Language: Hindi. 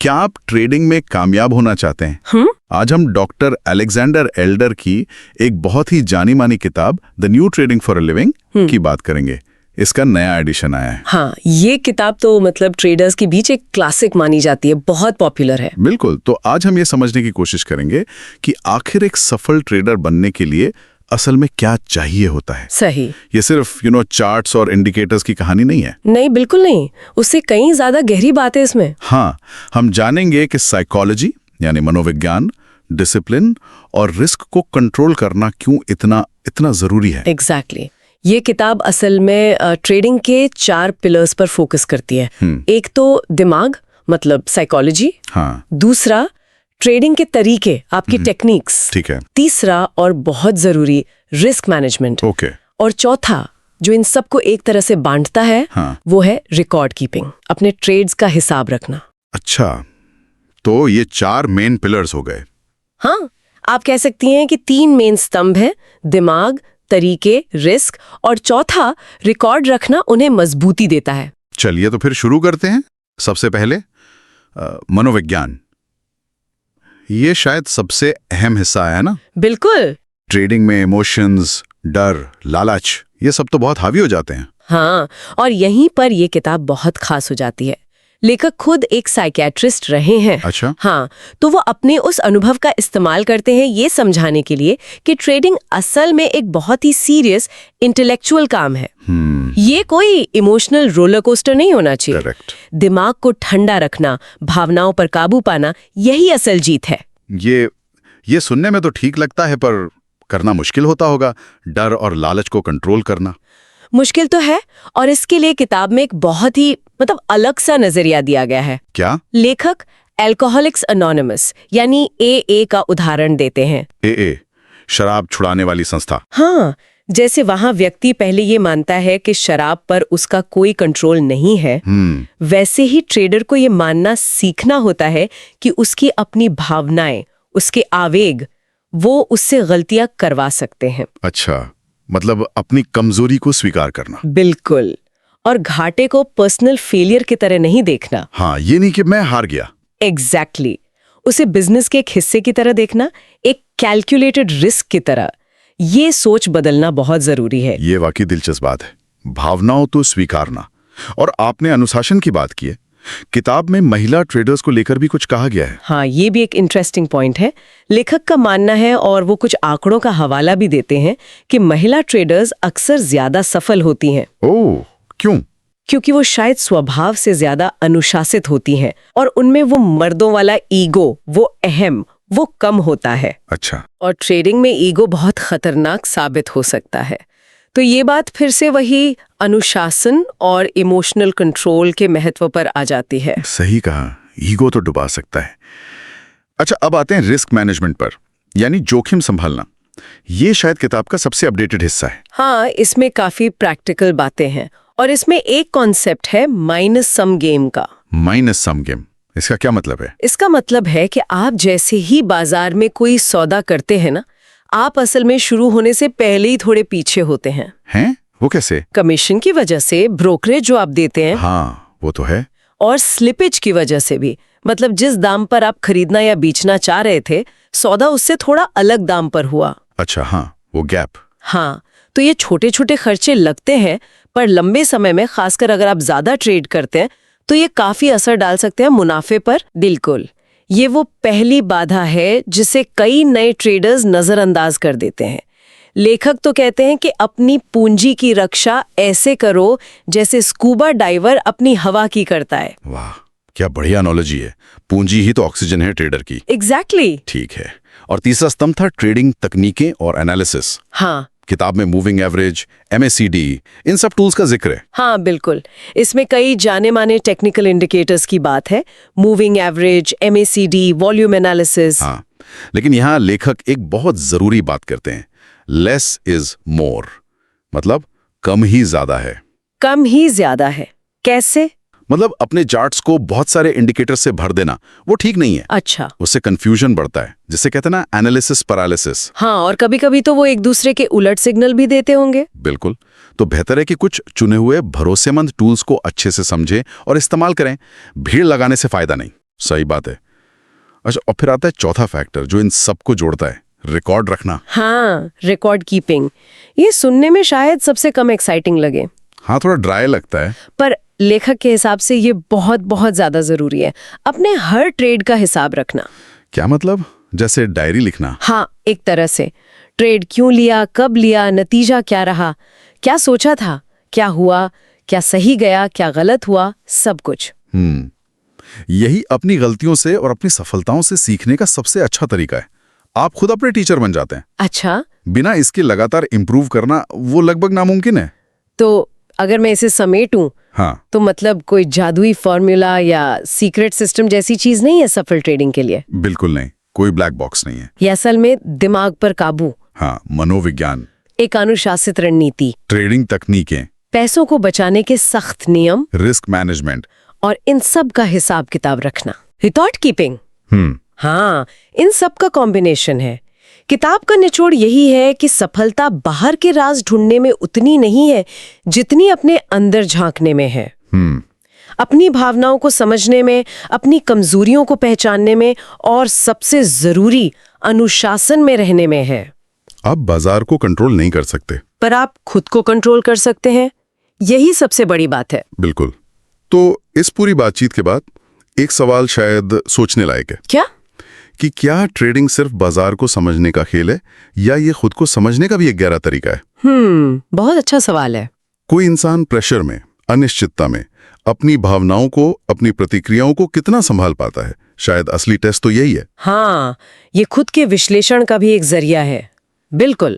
क्या आप ट्रेडिंग में कामयाब होना चाहते हैं? आज हम डॉक्टर अलेक्जेंडर एल्डर की एक बहुत ही जानी मानी किताब the new trading for a living की बात करेंगे। इसका नया एडिशन आया है। हाँ, ये किताब तो मतलब ट्रेडर्स के बीच एक क्लासिक मानी जाती है, बहुत पॉपुलर है। बिल्कुल। तो आज हम ये समझने की कोशिश करेंगे कि आखिर एक सफल ट्रेडर बनने के लिए असल में क्या चाहिए होता है। सही। ये सिर्फ चार्ट्स और इंडिकेटर्स की कहानी नहीं है। नहीं, बिल्कुल नहीं। उससे कई ज्यादा गहरी बात है इसमें। हाँ, हम जानेंगे कि साइकोलॉजी यानी मनोविज्ञान, डिसिप्लिन और रिस्क को कंट्रोल करना क्यों इतना जरूरी है। एग्जैक्टली। ये किताब असल में ट्रेडिंग के 4 पिलर्स पर फोकस करती है। एक तो दिमाग, मतलब साइकोलॉजी। हाँ। दूसरा ट्रेडिंग के तरीके, आपकी टेक्निक्स। ठीक है। तीसरा और बहुत जरूरी रिस्क मैनेजमेंट। ओके। और चौथा जो इन सबको एक तरह से बांटता है, वो है रिकॉर्ड कीपिंग, अपने ट्रेड्स का हिसाब रखना। अच्छा, तो ये 4 मेन पिलर्स हो गए। हाँ, आप कह सकती हैं कि 3 मेन स्तंभ हैं, दिमाग, तरीके, रिस्क, और चौथा रिकॉर्ड रखना उन्हें मजबूती देता है। चलिए तो फिर शुरू करते हैं। सबसे पहले मनोविज्ञान। ये शायद सबसे अहम हिस्सा है ना? बिल्कुल। ट्रेडिंग में इमोशंस, डर, लालच, ये सब तो बहुत हावी हो जाते हैं। हाँ, और यहीं पर ये किताब बहुत खास हो जाती है। लेखक खुद एक साइकियाट्रिस्ट रहे हैं। अच्छा। हाँ, तो वो अपने उस अनुभव का इस्तेमाल करते हैं ये समझाने के लिए कि ट्रेडिंग असल में एक बहुत ही सीरियस इंटेलेक्चुअल काम है। ये कोई इमोशनल रोलर कोस्टर नहीं होना चाहिए। करेक्ट। दिमाग को ठंडा रखना, भावनाओं पर काबू पाना, यही असल जीत है। ये सुनने में तो ठीक लगता है, पर करना मुश्किल होता होगा। डर और लालच को कंट्रोल करना मुश्किल तो है, और इसके लिए किताब में एक बहुत ही अलग सा नजरिया दिया गया है। क्या? लेखक एल्कोहलिक्स अनोनिमस यानी AA का उदाहरण देते हैं। AA, शराब छुड़ाने वाली संस्था। हाँ, जैसे वहां व्यक्ति पहले ये मानता है कि शराब पर उसका कोई कंट्रोल नहीं है, वैसे ही ट्रेडर को ये मानना सीखना होता है कि उसकी अपनी भावनाएं, उसके आवेग, वो उससे गलतियां करवा सकते हैं। अच्छा, मतलब अपनी कमजोरी को स्वीकार करना। बिल्कुल। और घाटे को पर्सनल फेलियर की तरह नहीं देखना। हाँ, ये नहीं कि मैं हार गया। एग्जैक्टली। उसे बिजनेस के एक हिस्से की तरह देखना, एक कैलकुलेटेड रिस्क की तरह। ये सोच बदलना बहुत जरूरी है। ये वाकई दिलचस्प बात है, भावनाओं तो स्वीकारना। और आपने अनुशासन की बात की है। किताब में महिला ट्रेडर्स को लेकर भी कुछ कहा गया है। हाँ, ये भी एक इंटरेस्टिंग पॉइंट है। लेखक का मानना है, और वो कुछ आंकड़ों का हवाला भी देते हैं, कि महिला ट्रेडर्स अक्सर ज्यादा सफल होती हैं। ओह, क्यों? क्योंकि वो शायद स्वभाव से ज्यादा अनुशासित होती हैं, और उनमें वो मर्दों वाला ईगो, वो अहम, वो कम होता है। अच्छा। और ट्रेडिंग में ईगो बहुत खतरनाक साबित हो सकता है। तो ये बात फिर से वही अनुशासन और इमोशनल कंट्रोल के महत्व पर आ जाती है। सही कहा, ईगो तो डुबा सकता है। अच्छा, अब आते हैं रिस्क मैनेजमेंट पर, यानी जोखिम संभालना। ये शायद किताब का सबसे अपडेटेड हिस्सा है। हाँ, इसमें काफी प्रैक्टिकल बातें हैं, और इसमें एक कॉन्सेप्ट है माइनस सम गेम का। माइनस सम गेम, इसका क्या मतलब है? इसका मतलब है कि आप जैसे ही बाजार में कोई सौदा करते हैं ना, आप असल में शुरू होने से पहले ही थोड़े पीछे होते हैं। हैं? वो कैसे? कमीशन की वजह से, ब्रोकरेज जो आप देते हैं। हाँ, वो तो है। और स्लिपेज की वजह से भी, मतलब जिस दाम पर आप खरीदना या बेचना चाह रहे थे, सौदा उससे थोड़ा अलग दाम पर हुआ। अच्छा, हाँ, वो गैप। हाँ, तो ये छोटे छोटे खर्चे लगते हैं, पर लंबे समय में, खासकर अगर आप ज्यादा ट्रेड करते हैं, तो ये काफी असर डाल सकते हैं मुनाफे पर। बिल्कुल, ये वो पहली बाधा है जिसे कई नए ट्रेडर्स नजरअंदाज कर देते हैं। लेखक तो कहते हैं कि अपनी पूंजी की रक्षा ऐसे करो जैसे स्कूबा डाइवर अपनी हवा की करता है। वाह, क्या बढ़िया एनालॉजी है। पूंजी ही तो ऑक्सीजन है ट्रेडर की। एग्जैक्टली। ठीक है। और तीसरा स्तंभ था ट्रेडिंग तकनीकें और एनालिसिस। हाँ, किताब में मूविंग एवरेज, MACD, इन सब टूल्स का जिक्र है। हाँ बिल्कुल। इसमें कई जाने माने टेक्निकल इंडिकेटर्स की बात है, moving average, MACD, volume analysis. हाँ, लेकिन यहाँ लेखक एक बहुत जरूरी बात करते हैं, लेस इज मोर, मतलब कम ही ज्यादा है। कम ही ज्यादा है कैसे? मतलब अपने चार्ट्स को बहुत सारे इंडिकेटर से भर देना, वो ठीक नहीं है। अच्छा। उससे कंफ्यूजन बढ़ता है, जिसे कहते हैं ना एनालिसिस पैरालिसिस। हाँ, और कभी कभी तो वो एक दूसरे के उलट सिग्नल भी देते होंगे। बिल्कुल। तो बेहतर है कि कुछ चुने हुए भरोसेमंद टूल्स को अच्छे से समझें और इस्तेमाल करें। भीड़ लगाने से फायदा नहीं। सही बात है। अच्छा, और फिर आता है चौथा फैक्टर जो इन सबको जोड़ता है, रिकॉर्ड रखना। हाँ, रिकॉर्ड कीपिंग। ये सुनने में शायद सबसे कम एक्साइटिंग लगे। हाँ, थोड़ा ड्राई लगता है। पर लेखक के हिसाब से ये बहुत बहुत ज्यादा जरूरी है, अपने हर ट्रेड का हिसाब रखना। क्या मतलब? जैसे डायरी लिखना? हाँ, एक तरह से। ट्रेड क्यों लिया, कब लिया, नतीजा क्या रहा, क्या सोचा था, क्या हुआ, क्या सही गया, क्या गलत हुआ, सब कुछ। यही अपनी गलतियों से और अपनी सफलताओं से सीखने का सबसे अच्छा तरीका है। आप खुद अपने टीचर बन जाते हैं। अच्छा, बिना इसके लगातार इम्प्रूव करना वो लगभग नामुमकिन है। तो अगर मैं इसे समेटूं, हाँ, तो मतलब कोई जादुई फॉर्मूला या सीक्रेट सिस्टम जैसी चीज नहीं है सफल ट्रेडिंग के लिए? बिल्कुल नहीं, कोई ब्लैक बॉक्स नहीं है। ये असल में दिमाग पर काबू, हाँ, मनोविज्ञान, एक अनुशासित रणनीति, ट्रेडिंग तकनीकें, पैसों को बचाने के सख्त नियम रिस्क मैनेजमेंट, और इन सब का हिसाब किताब रखना, रिकॉर्ड कीपिंग। हाँ, इन सब का कॉम्बिनेशन है। किताब का निचोड़ यही है कि सफलता बाहर के राज ढूंढने में उतनी नहीं है जितनी अपने अंदर झांकने में है। अपनी भावनाओं को समझने में, अपनी कमजोरियों को पहचानने में और सबसे जरूरी अनुशासन में रहने में है। आप बाजार को कंट्रोल नहीं कर सकते, पर आप खुद को कंट्रोल कर सकते हैं। यही सबसे बड़ी बात है। बिल्कुल। तो इस पूरी बातचीत के बाद एक सवाल शायद सोचने लायक है क्या? कि क्या ट्रेडिंग सिर्फ बाजार को समझने का खेल है या ये खुद को समझने का भी एक गहरा तरीका है? बहुत अच्छा सवाल है। कोई इंसान प्रेशर में, अनिश्चितता में अपनी भावनाओं को, अपनी प्रतिक्रियाओं को कितना संभाल पाता है? शायद असली टेस्ट तो यही है। हाँ, ये खुद के विश्लेषण का भी एक जरिया है। बिल्कुल।